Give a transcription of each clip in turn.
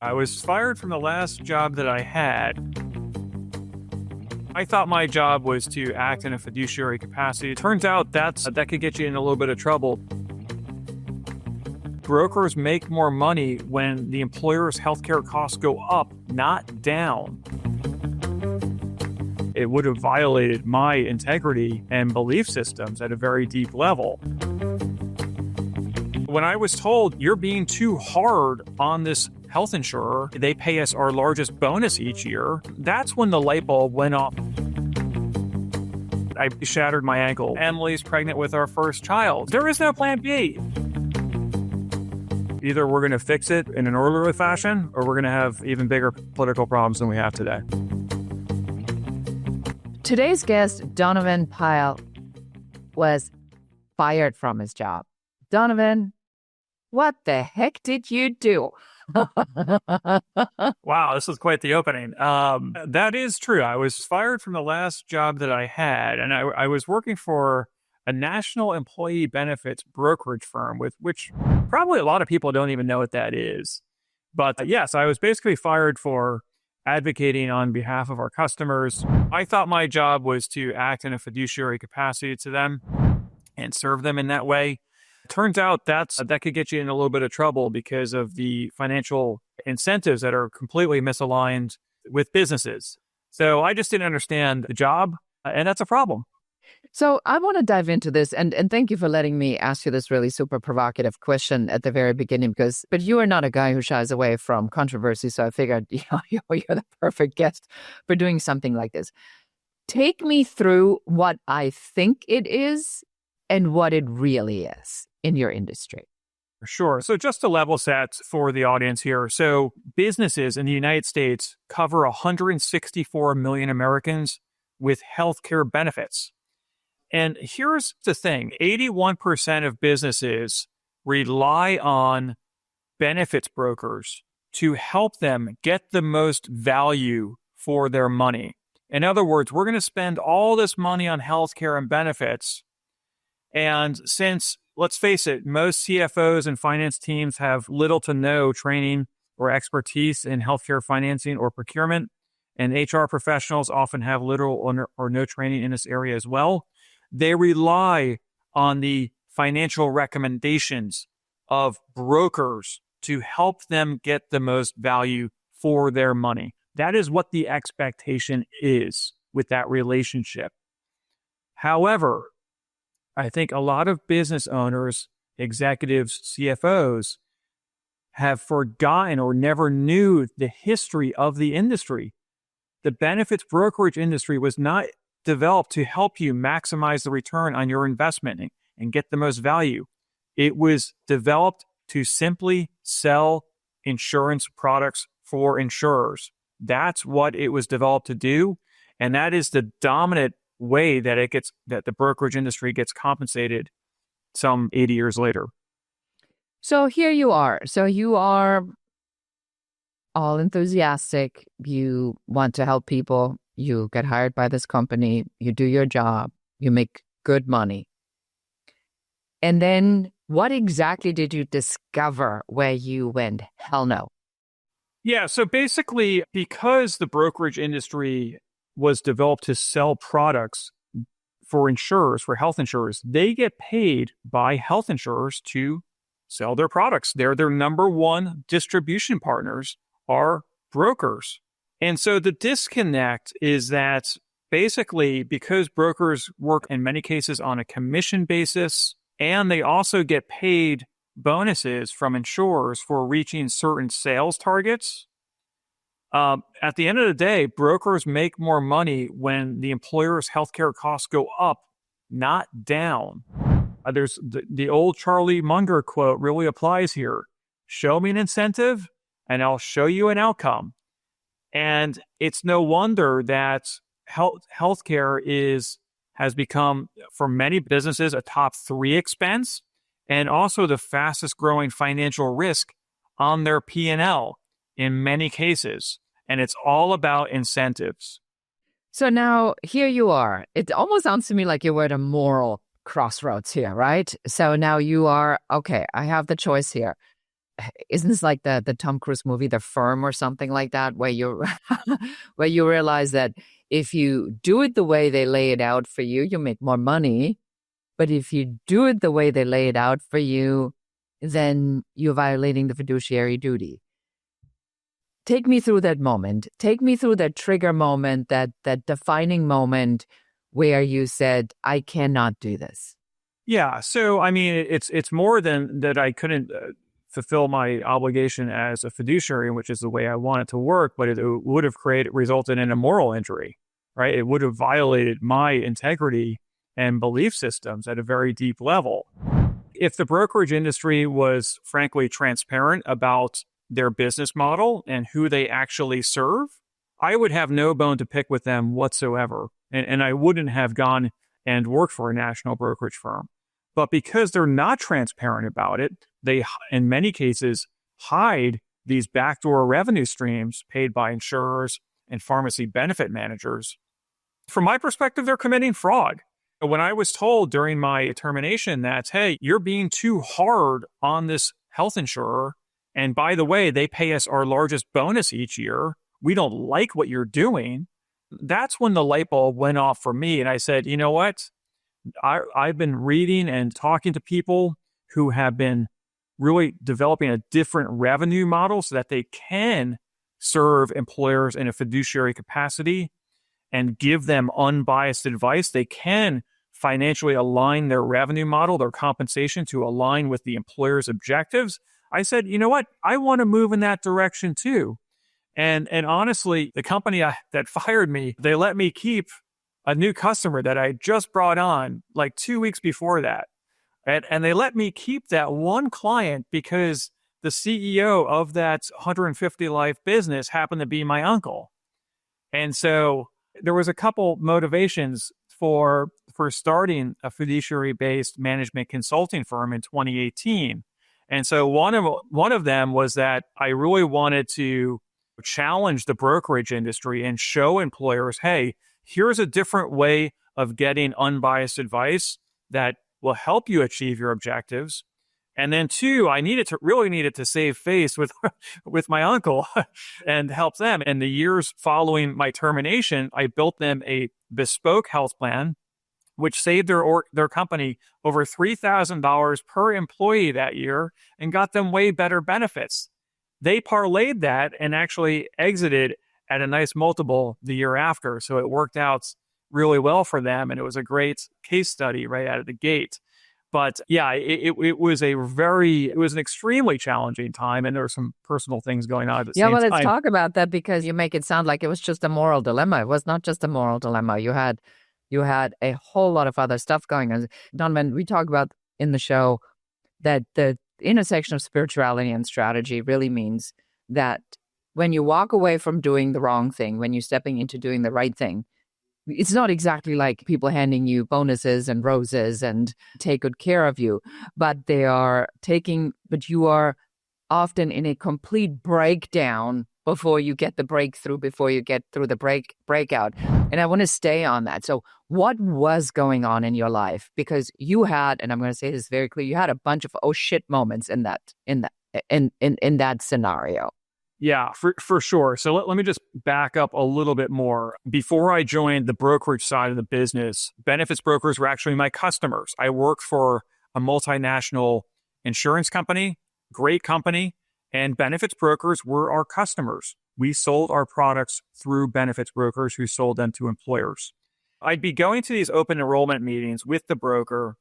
I was fired from the last job that I had. I thought my job was to act in a fiduciary capacity. Turns out that could get you in a little bit of trouble. Brokers make more money when the employer's healthcare costs go up, not down. It would have violated my integrity and belief systems at a very deep level. When I was told, you're being too hard on this health insurer, they pay us our largest bonus each year, that's when the light bulb went off. I shattered my ankle. Emily's pregnant with our first child. There is no plan B. Either we're going to fix it in an orderly fashion, or we're going to have even bigger political problems than we have today. Today's guest, Donovan Pyle, was fired from his job. Donovan, what the heck did you do? Wow, this was quite the opening. That is true. I was fired from the last job that I had, and I was working for a national employee benefits brokerage firm, which probably a lot of people don't even know what that is. But yes, I was basically fired for advocating on behalf of our customers. I thought my job was to act in a fiduciary capacity to them and serve them in that way. Turns out that could get you in a little bit of trouble because of the financial incentives that are completely misaligned with businesses. So I just didn't understand the job, and that's a problem. So I want to dive into this, and thank you for letting me ask you this really super provocative question at the very beginning, but you are not a guy who shies away from controversy, so I figured you're the perfect guest for doing something like this. Take me through what I think it is and what it really is in your industry. Sure. So just to level set for the audience here. So businesses in the United States cover 164 million Americans with healthcare benefits. And here's the thing, 81% of businesses rely on benefits brokers to help them get the most value for their money. In other words, we're going to spend all this money on healthcare and benefits. And since, let's face it, most CFOs and finance teams have little to no training or expertise in healthcare financing or procurement, and HR professionals often have little or no training in this area as well, they rely on the financial recommendations of brokers to help them get the most value for their money. That is what the expectation is with that relationship. However, I think a lot of business owners, executives, CFOs have forgotten or never knew the history of the industry. The benefits brokerage industry was not developed to help you maximize the return on your investment and get the most value. It was developed to simply sell insurance products for insurers. That's what it was developed to do. And that is the dominant way that the brokerage industry gets compensated some 80 years later. So here you are. So you are all enthusiastic. You want to help people. You get hired by this company. You do your job. You make good money. And then what exactly did you discover where you went, hell no? Yeah, so basically, because the brokerage industry was developed to sell products for insurers, for health insurers, they get paid by health insurers to sell their products. They're their number one distribution partners are brokers. And so the disconnect is that basically because brokers work in many cases on a commission basis, and they also get paid bonuses from insurers for reaching certain sales targets, at the end of the day, brokers make more money when the employer's healthcare costs go up, not down. There's the old Charlie Munger quote really applies here. Show me an incentive and I'll show you an outcome. And it's no wonder that healthcare has become, for many businesses, a top 3 expense and also the fastest growing financial risk on their P&L in many cases. And it's all about incentives. So now here you are. It almost sounds to me like you were at a moral crossroads here, right? So now you are, okay, I have the choice here. isn't this like the Tom Cruise movie, The Firm or something like that, where you where you realize that if you do it the way they lay it out for you, you make more money. But if you do it the way they lay it out for you, then you're violating the fiduciary duty. Take me through that moment. Take me through that trigger moment, that defining moment where you said, I cannot do this. Yeah. So, I mean, it's more than that I couldn't fulfill my obligation as a fiduciary, which is the way I want it to work, but it would have resulted in a moral injury, right? It would have violated my integrity and belief systems at a very deep level. If the brokerage industry was frankly transparent about their business model and who they actually serve, I would have no bone to pick with them whatsoever. And I wouldn't have gone and worked for a national brokerage firm. But because they're not transparent about it, they, in many cases, hide these backdoor revenue streams paid by insurers and pharmacy benefit managers. From my perspective, they're committing fraud. When I was told during my termination that, hey, you're being too hard on this health insurer, and by the way, they pay us our largest bonus each year, we don't like what you're doing, that's when the light bulb went off for me. And I said, you know what? I've been reading and talking to people who have been really developing a different revenue model so that they can serve employers in a fiduciary capacity and give them unbiased advice. They can financially align their revenue model, their compensation to align with the employer's objectives. I said, you know what? I want to move in that direction too. And honestly, the company that fired me, they let me keep a new customer that I just brought on like 2 weeks before that. And they let me keep that one client because the CEO of that 150 life business happened to be my uncle. And so there was a couple motivations for starting a fiduciary-based management consulting firm in 2018. And so one of them was that I really wanted to challenge the brokerage industry and show employers, hey, here's a different way of getting unbiased advice that will help you achieve your objectives. And then two, I really needed to save face with my uncle and help them. And the years following my termination, I built them a bespoke health plan, which saved their company over $3,000 per employee that year and got them way better benefits. They parlayed that and actually exited at a nice multiple the year after. So it worked out really well for them. And it was a great case study right out of the gate. But yeah, it was an extremely challenging time. And there were some personal things going on at the same time. Yeah, well, let's talk about that because you make it sound like it was just a moral dilemma. It was not just a moral dilemma. You had a whole lot of other stuff going on. Donovan, we talk about in the show that the intersection of spirituality and strategy really means that when you walk away from doing the wrong thing, when you're stepping into doing the right thing, it's not exactly like people handing you bonuses and roses and take good care of you, but you are often in a complete breakdown before you get the breakthrough, before you get through the breakout. And I want to stay on that. So what was going on in your life? Because you had, and I'm going to say this very clear, you had a bunch of oh shit moments in that scenario. Yeah, for sure. So let me just back up a little bit more. Before I joined the brokerage side of the business, benefits brokers were actually my customers. I worked for a multinational insurance company, great company, and benefits brokers were our customers. We sold our products through benefits brokers who sold them to employers. I'd be going to these open enrollment meetings with the broker,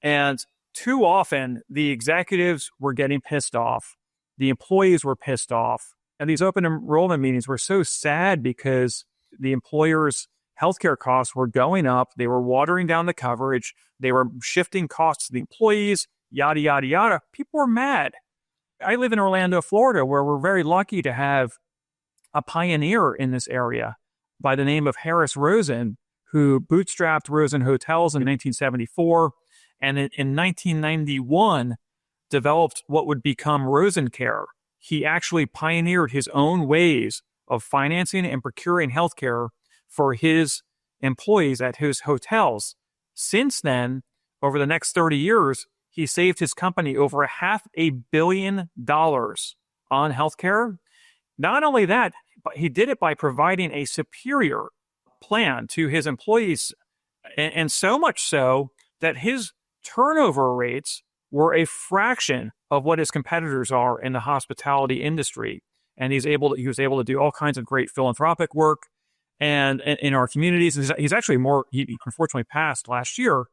and too often the executives were getting pissed off. The employees were pissed off. And these open enrollment meetings were so sad because the employers' healthcare costs were going up. They were watering down the coverage. They were shifting costs to the employees, yada, yada, yada. People were mad. I live in Orlando, Florida, where we're very lucky to have a pioneer in this area by the name of Harris Rosen, who bootstrapped Rosen Hotels in 1974. And in 1991, developed what would become RosenCare. He actually pioneered his own ways of financing and procuring healthcare for his employees at his hotels. Since then, over the next 30 years, he saved his company over $500 million on healthcare. Not only that, but he did it by providing a superior plan to his employees, and so much so that his turnover rates were a fraction of what his competitors are in the hospitality industry. And he was able to do all kinds of great philanthropic work and in our communities. He's actually he unfortunately passed last year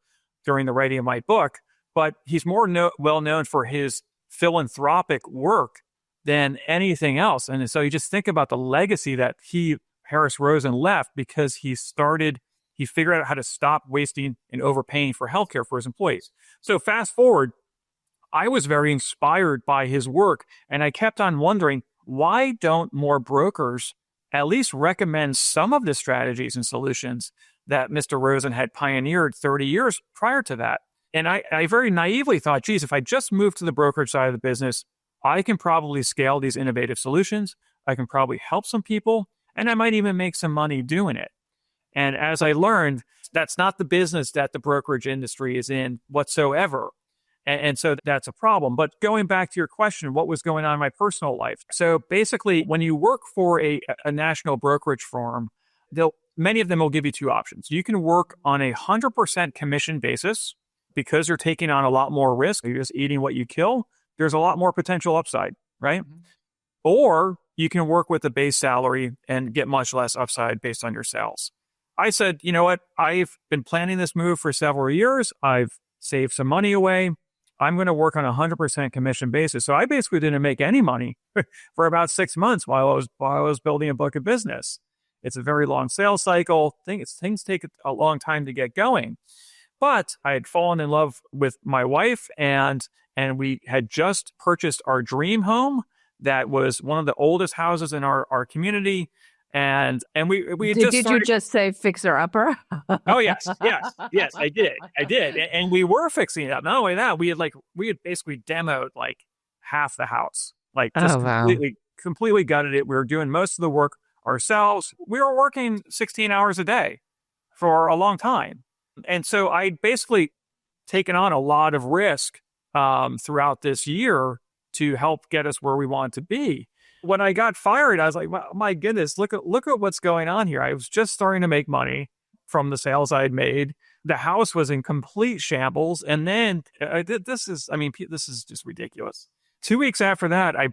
during the writing of my book, but he's more well known for his philanthropic work than anything else. And so you just think about the legacy that Harris Rosen left, because he figured out how to stop wasting and overpaying for healthcare for his employees. So fast forward, I was very inspired by his work, and I kept on wondering, why don't more brokers at least recommend some of the strategies and solutions that Mr. Rosen had pioneered 30 years prior to that? And I very naively thought, geez, if I just move to the brokerage side of the business, I can probably scale these innovative solutions. I can probably help some people, and I might even make some money doing it. And as I learned, that's not the business that the brokerage industry is in whatsoever. And so that's a problem. But going back to your question, what was going on in my personal life? So basically, when you work for a national brokerage firm, many of them will give you two options. You can work on a 100% commission basis because you're taking on a lot more risk. You're just eating what you kill. There's a lot more potential upside, right? Mm-hmm. Or you can work with a base salary and get much less upside based on your sales. I said, you know what? I've been planning this move for several years. I've saved some money away. I'm going to work on a 100% commission basis. So I basically didn't make any money for about 6 months while I was building a book of business. It's a very long sales cycle. Things take a long time to get going. But I had fallen in love with my wife, and we had just purchased our dream home that was one of the oldest houses in our community. And we did you just say fixer upper? Oh yes, I did, and we were fixing it up. Not only that, we had basically demoed like half the house, like just completely gutted it. We were doing most of the work ourselves. We were working 16 hours a day for a long time, and so I'd basically taken on a lot of risk throughout this year to help get us where we want to be. When I got fired, I was like, my goodness, look at what's going on here. I was just starting to make money from the sales I had made. The house was in complete shambles. And then this is just ridiculous. 2 weeks after that, I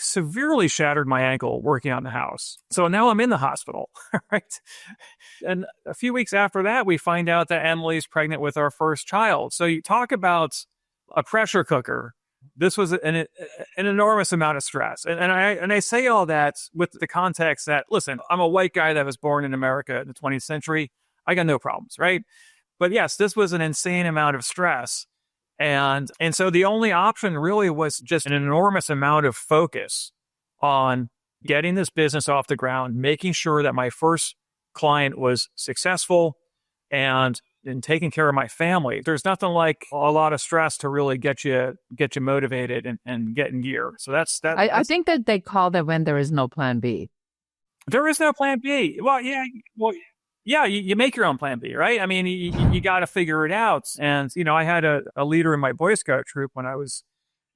severely shattered my ankle working on the house. So now I'm in the hospital, right? And a few weeks after that, we find out that Emily's pregnant with our first child. So you talk about a pressure cooker. This was an enormous amount of stress. And I say all that with the context that, listen, I'm a white guy that was born in America in the 20th century. I got no problems, right? But yes, this was an insane amount of stress. And so the only option really was just an enormous amount of focus on getting this business off the ground, making sure that my first client was successful, and taking care of my family. There's nothing like a lot of stress to really get you motivated and get in gear. So that's that. I think that they call that when there is no plan B. There is no plan B. Well, yeah, you make your own plan B, right? I mean, you got to figure it out. And, I had a leader in my Boy Scout troop when I was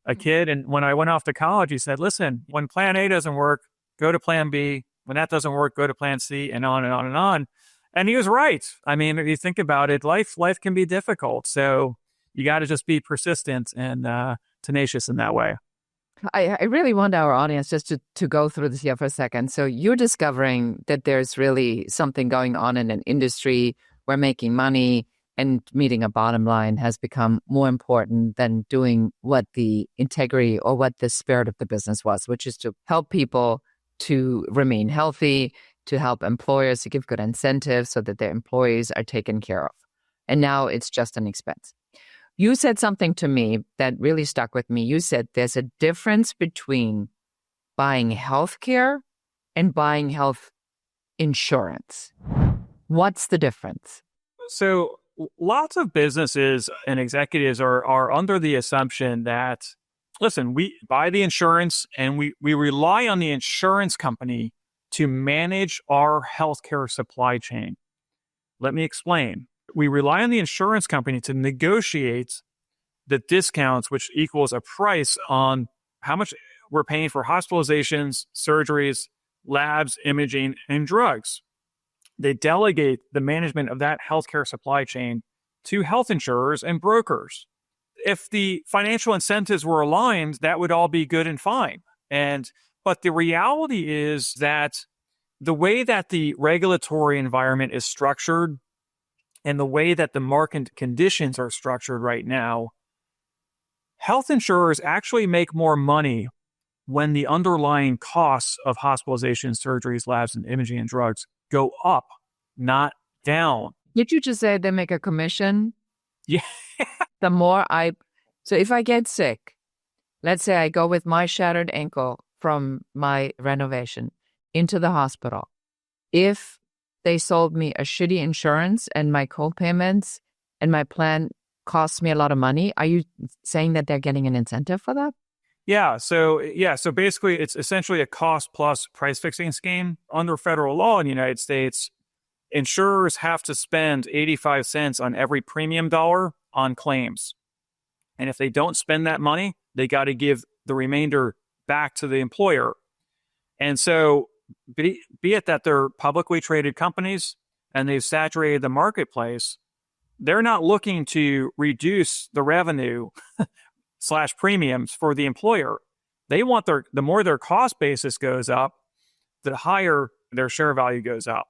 a kid. And when I went off to college, he said, listen, when plan A doesn't work, go to plan B. When that doesn't work, go to plan C, and on and on and on. And he was right. I mean, if you think about it, life can be difficult. So you got to just be persistent and tenacious in that way. I really want our audience just to go through this here for a second. So you're discovering that there's really something going on in an industry where making money and meeting a bottom line has become more important than doing what the integrity or what the spirit of the business was, which is to help people to remain healthy, to help employers to give good incentives so that their employees are taken care of. And now it's just an expense. You said something to me that really stuck with me. You said there's a difference between buying healthcare and buying health insurance. What's the difference? So lots of businesses and executives are under the assumption that, listen, we buy the insurance and we rely on the insurance company to manage our healthcare supply chain. Let me explain. We rely on the insurance company to negotiate the discounts, which equals a price on how much we're paying for hospitalizations, surgeries, labs, imaging, and drugs. They delegate the management of that healthcare supply chain to health insurers and brokers. If the financial incentives were aligned, that would all be good and fine. But the reality is that the way that the regulatory environment is structured and the way that the market conditions are structured right now, health insurers actually make more money when the underlying costs of hospitalization, surgeries, labs, and imaging and drugs go up, not down. Did you just say they make a commission? Yeah. So if I get sick, let's say I go with my shattered ankle from my renovation into the hospital. If they sold me a shitty insurance and my co-payments and my plan costs me a lot of money, are you saying that they're getting an incentive for that? Yeah. So basically it's essentially a cost plus price fixing scheme. Under federal law in the United States, insurers have to spend 85 cents on every premium dollar on claims. And if they don't spend that money, they got to give the remainder back to the employer. And so be it that they're publicly traded companies and they've saturated the marketplace, they're not looking to reduce the revenue / premiums for the employer. They want the more their cost basis goes up, the higher their share value goes up.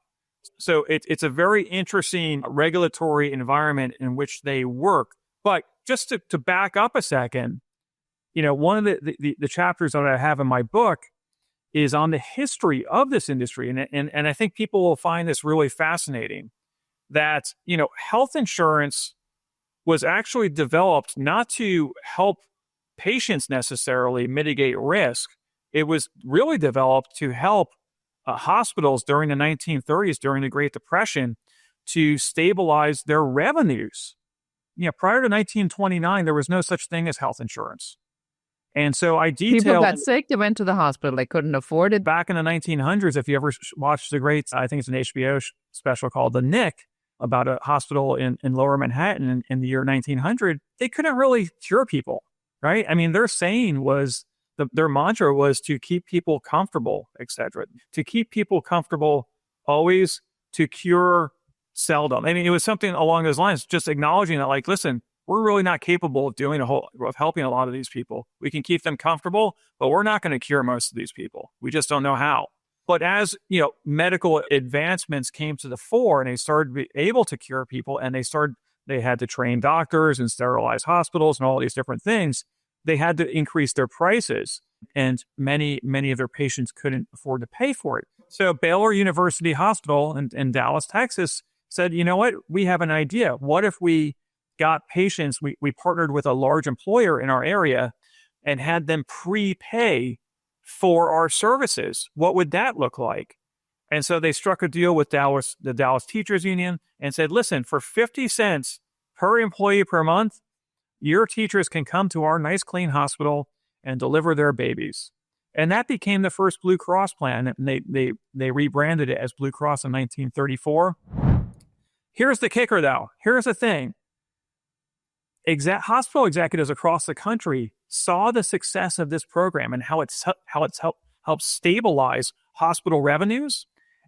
So it's a very interesting regulatory environment in which they work. But just to back up a second, one of the chapters that I have in my book is on the history of this industry. And I think people will find this really fascinating, that, health insurance was actually developed not to help patients necessarily mitigate risk. It was really developed to help hospitals during the 1930s, during the Great Depression, to stabilize their revenues. Prior to 1929, there was no such thing as health insurance. And so I detailed... People got sick, they went to the hospital, they couldn't afford it. Back in the 1900s, if you ever watched the great, I think it's an HBO special called The Nick, about a hospital in Lower Manhattan in the year 1900, they couldn't really cure people, right? I mean, their saying was, their mantra was to keep people comfortable, etc. To keep people comfortable always, to cure seldom. I mean, it was something along those lines, just acknowledging that, like, listen, we're really not capable of helping a lot of these people. We can keep them comfortable, but we're not going to cure most of these people. We just don't know how. But as medical advancements came to the fore and they started to be able to cure people, and they had to train doctors and sterilize hospitals and all these different things, they had to increase their prices, and many of their patients couldn't afford to pay for it. So Baylor University Hospital in Dallas, Texas said, you know what, we have an idea. What if we got patients, we partnered with a large employer in our area and had them prepay for our services? What would that look like? And so they struck a deal with the Dallas Teachers Union and said, listen, for 50 cents per employee per month, your teachers can come to our nice, clean hospital and deliver their babies. And that became the first Blue Cross plan. And they rebranded it as Blue Cross in 1934. Here's the kicker, though. Here's the thing. Hospital executives across the country saw the success of this program and how it's helped stabilize hospital revenues.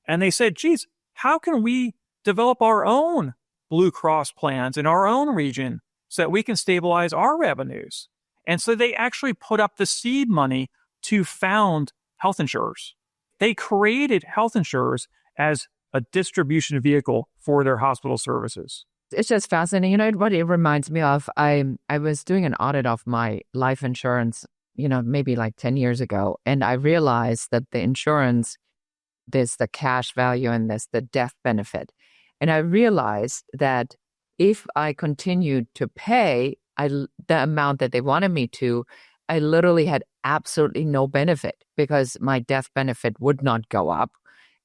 And they said, geez, how can we develop our own Blue Cross plans in our own region so that we can stabilize our revenues? And so they actually put up the seed money to found health insurers. They created health insurers as a distribution vehicle for their hospital services. It's just fascinating. You know what it reminds me of? I was doing an audit of my life insurance, maybe like 10 years ago. And I realized that the insurance, there's the cash value and there's the death benefit. And I realized that if I continued to pay the amount that they wanted me to, I literally had absolutely no benefit, because my death benefit would not go up,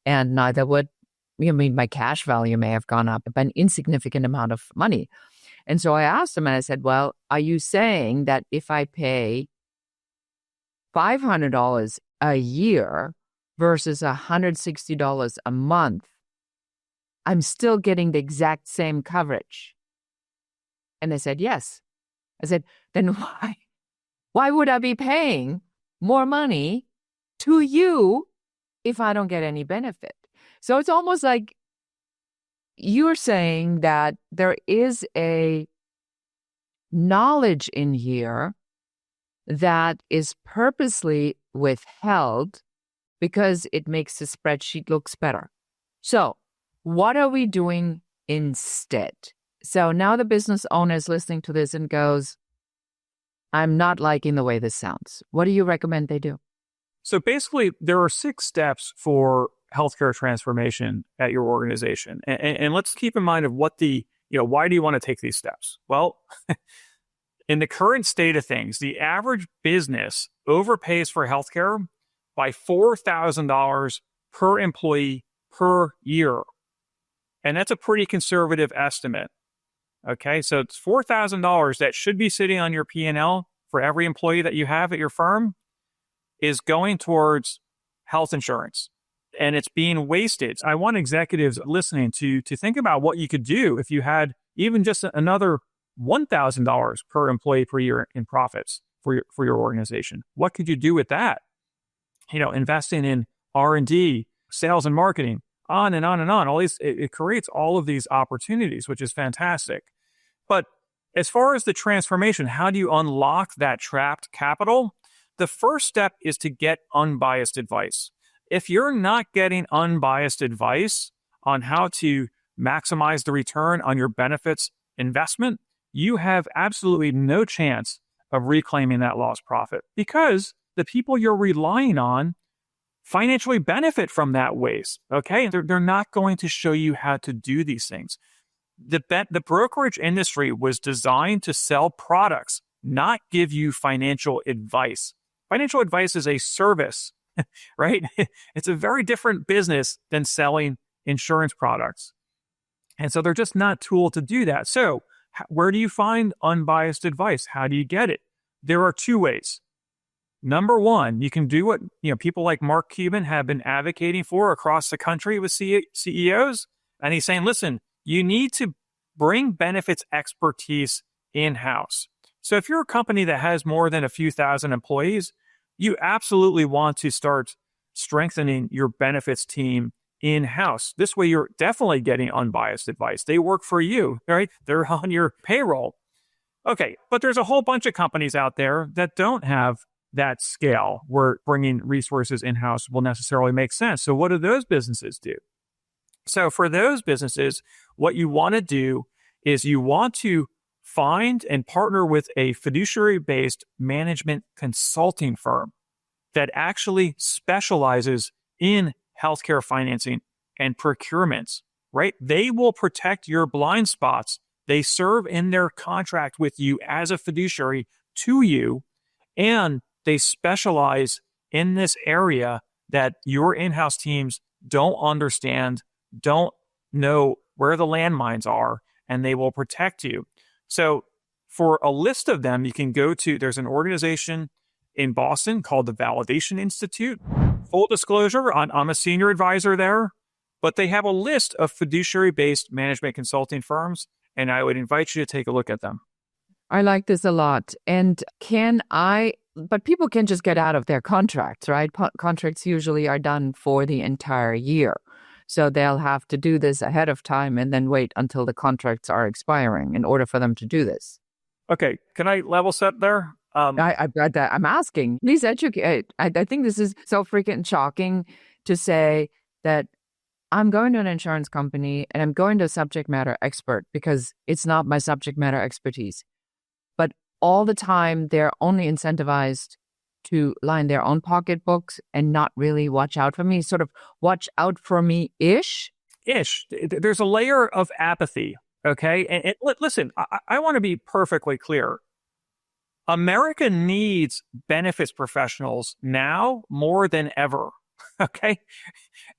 and neither would my cash value may have gone up by an insignificant amount of money. And so I asked him and I said, well, are you saying that if I pay $500 a year versus $160 a month, I'm still getting the exact same coverage? And they said, yes. I said, then why would I be paying more money to you if I don't get any benefit? So it's almost like you're saying that there is a knowledge in here that is purposely withheld because it makes the spreadsheet looks better. So what are we doing instead? So now the business owner is listening to this and goes, I'm not liking the way this sounds. What do you recommend they do? So basically, there are 6 steps for healthcare transformation at your organization. And let's keep in mind of what why do you want to take these steps? Well, in the current state of things, the average business overpays for healthcare by $4,000 per employee per year. And that's a pretty conservative estimate. Okay, so it's $4,000 that should be sitting on your P&L for every employee that you have at your firm is going towards health insurance, and it's being wasted. I want executives listening to think about what you could do if you had even just another $1,000 per employee per year in profits for your organization. What could you do with that? Investing in R&D, sales and marketing, on and on and on. All these, it creates all of these opportunities, which is fantastic. But as far as the transformation, how do you unlock that trapped capital? The first step is to get unbiased advice. If you're not getting unbiased advice on how to maximize the return on your benefits investment, you have absolutely no chance of reclaiming that lost profit because the people you're relying on financially benefit from that waste. Okay, they're not going to show you how to do these things. The brokerage industry was designed to sell products, not give you financial advice. Financial advice is a service, right? It's a very different business than selling insurance products. And so they're just not tooled to do that. So where do you find unbiased advice? How do you get it? There are 2 ways. Number one, you can do what people like Mark Cuban have been advocating for across the country with CEOs. And he's saying, listen, you need to bring benefits expertise in-house. So if you're a company that has more than a few thousand employees, you absolutely want to start strengthening your benefits team in-house. This way, you're definitely getting unbiased advice. They work for you, right? They're on your payroll. Okay, but there's a whole bunch of companies out there that don't have that scale where bringing resources in-house will necessarily make sense. So what do those businesses do? So for those businesses, what you want to do is you want to find and partner with a fiduciary-based management consulting firm that actually specializes in healthcare financing and procurements, right? They will protect your blind spots. They serve in their contract with you as a fiduciary to you, and they specialize in this area that your in-house teams don't understand, don't know where the landmines are, and they will protect you. So for a list of them, you can go to, there's an organization in Boston called the Validation Institute. Full disclosure, I'm a senior advisor there, but they have a list of fiduciary-based management consulting firms, and I would invite you to take a look at them. I like this a lot. And but people can just get out of their contracts, right? Contracts usually are done for the entire year. So they'll have to do this ahead of time and then wait until the contracts are expiring in order for them to do this. Okay, can I level set there? I'm asking. Please educate. I think this is so freaking shocking to say that I'm going to an insurance company and I'm going to a subject matter expert because it's not my subject matter expertise. But all the time, they're only incentivized to line their own pocketbooks and not really watch out for me, sort of watch out for me-ish. There's a layer of apathy, okay? And listen, I want to be perfectly clear. America needs benefits professionals now more than ever, okay?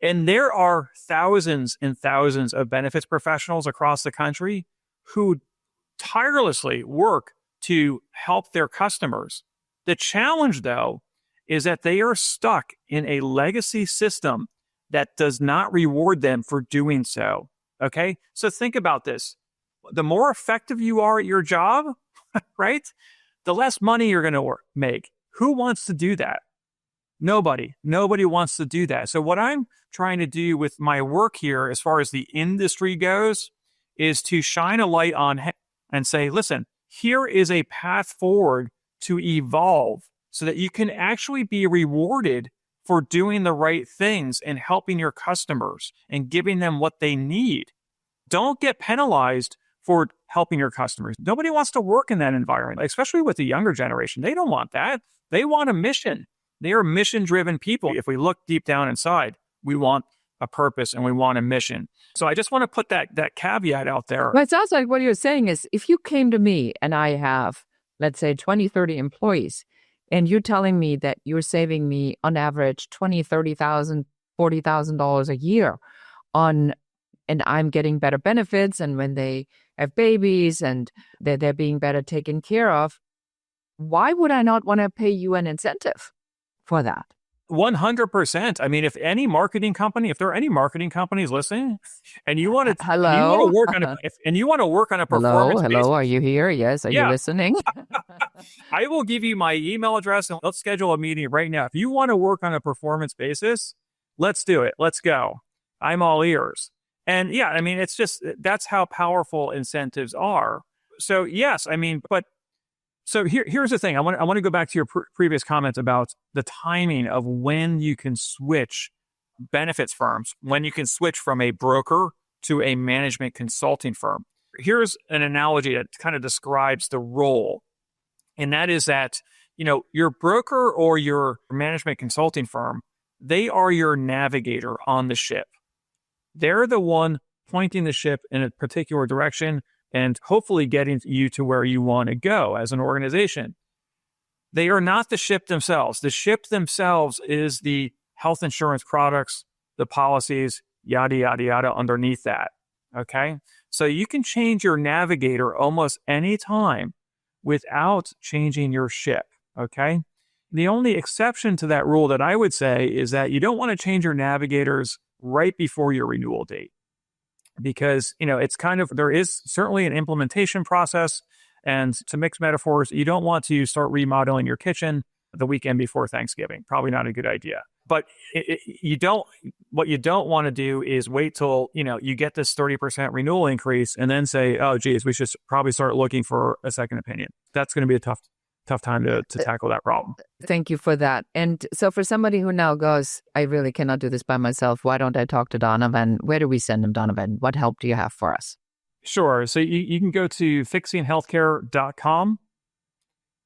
And there are thousands and thousands of benefits professionals across the country who tirelessly work to help their customers. The challenge, though, is that they are stuck in a legacy system that does not reward them for doing so, okay? So think about this. The more effective you are at your job, right? The less money you're going to make. Who wants to do that? Nobody. Nobody wants to do that. So what I'm trying to do with my work here, as far as the industry goes, is to shine a light on and say, listen, here is a path forward to evolve so that you can actually be rewarded for doing the right things and helping your customers and giving them what they need. Don't get penalized for helping your customers. Nobody wants to work in that environment, especially with the younger generation. They don't want that. They want a mission. They are mission-driven people. If we look deep down inside, we want a purpose and we want a mission. So I just want to put that caveat out there. Well, it sounds like what you're saying is if you came to me and I have, let's say, 20, 30 employees, and you're telling me that you're saving me on average $20,000, $30,000, $40,000 a year and I'm getting better benefits, and when they have babies and they're being better taken care of, why would I not want to pay you an incentive for that? 100%. I mean, if there are any marketing companies listening, and you want to, Hello? you want to work on you want to work on a performance. Hello, are you here? Yes, are you listening? I will give you my email address and let's schedule a meeting right now. If you want to work on a performance basis, let's do it. Let's go. I'm all ears. And yeah, I mean, it's just, that's how powerful incentives are. So yes, I mean, but so here's the thing. I want to go back to your previous comments about the timing of when you can switch benefits firms, when you can switch from a broker to a management consulting firm. Here's an analogy that kind of describes the role. And that is that, your broker or your management consulting firm, they are your navigator on the ship. They're the one pointing the ship in a particular direction and hopefully getting you to where you want to go as an organization. They are not the ship themselves. The ship themselves is the health insurance products, the policies, yada, yada, yada underneath that. Okay? So you can change your navigator almost any time without changing your ship. Okay? The only exception to that rule that I would say is that you don't want to change your navigators right before your renewal date. Because, it's there is certainly an implementation process, and to mix metaphors, you don't want to start remodeling your kitchen the weekend before Thanksgiving. Probably not a good idea. But what you don't want to do is wait till, you get this 30% renewal increase and then say, oh, geez, we should probably start looking for a second opinion. That's going to be a tough time to tackle that problem. Thank you for that. And so for somebody who now goes, I really cannot do this by myself, why don't I talk to Donovan? Where do we send him, Donovan? What help do you have for us? Sure. So you can go to fixinghealthcare.com,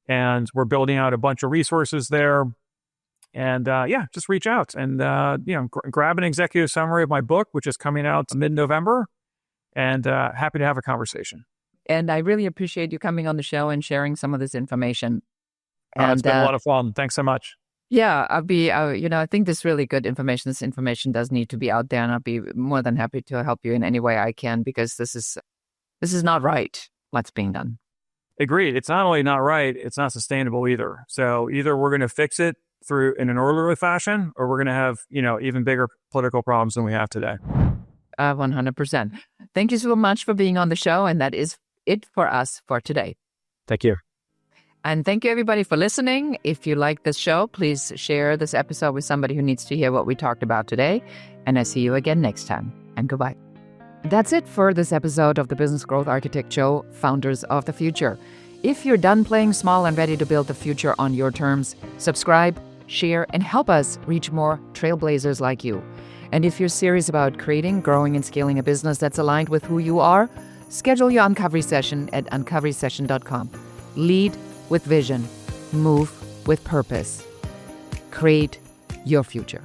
and we're building out a bunch of resources there. And just reach out and, grab an executive summary of my book, which is coming out mid-November, and happy to have a conversation. And I really appreciate you coming on the show and sharing some of this information. It's been a lot of fun. Thanks so much. Yeah, I think this really good information. This information does need to be out there, and I'll be more than happy to help you in any way I can, because this is not right, what's being done. Agreed. It's not only not right, it's not sustainable either. So either we're going to fix it in an orderly fashion, or we're going to have, even bigger political problems than we have today. 100%. Thank you so much for being on the show, and that is it for us for today. Thank you. And thank you, everybody, for listening. If you like this show, please share this episode with somebody who needs to hear what we talked about today. And I see you again next time. And goodbye. That's it for this episode of the Business Growth Architect Show, Founders of the Future. If you're done playing small and ready to build the future on your terms, subscribe, share, and help us reach more trailblazers like you. And if you're serious about creating, growing, and scaling a business that's aligned with who you are, schedule your Uncovery session at uncoverysession.com. Lead with vision. Move with purpose. Create your future.